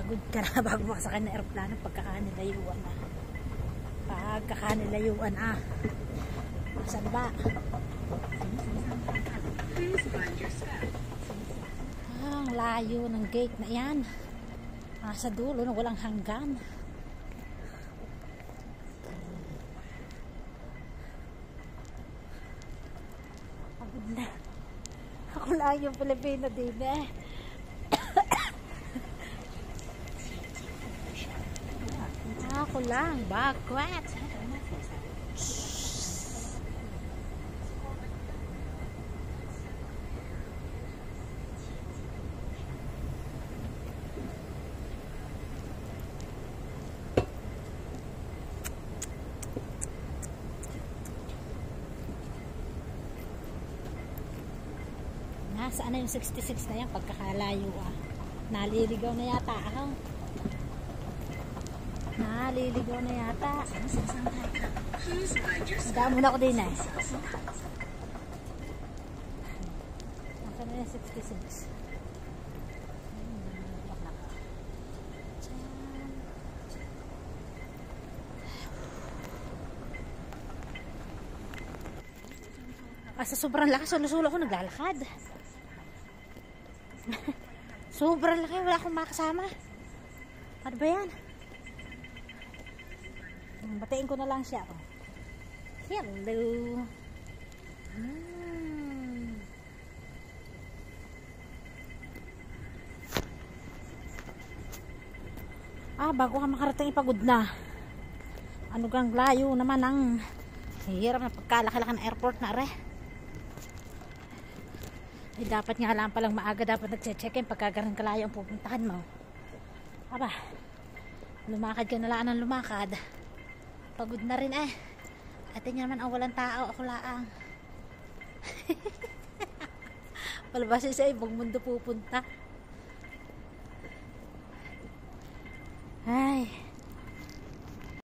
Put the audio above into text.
Pagod ka na bago makasakay na aeroplano pagkakanilayuan na. Pagkakanilayuan ah. Saan ba? Ang layo ng gate na yan. Sa dulo na walang hanggan. Pagod na. Ako lang yung Pilipino din eh. Ako lang, bagkwat. Nasaan na yung 66 na yan pagkakalayo ah. Naliligaw na yata ako. Naliligaw na yata. Damo na ako din eh. Nasaan na yung 66? Sa sobrang lakas, sulo-sulo ako naglalakad. Sobrang laki, wala akong makasama. Ano ba yan? Batiin ko na lang siya. Hello. Bago ka makarating ipagod na. Ano kang layo naman ang hirap na pagkalaki-laki ng airport na re. Ay, dapat nga lang palang maaga dapat nagche-check-in pagkagaran kalayo ang pupuntahan mo. Lumakad ka na lang ng lumakad. Pagod na rin eh. Ate niya naman ang walang tao, ako laang. Palabas sa ibang mundo pupunta. Ay.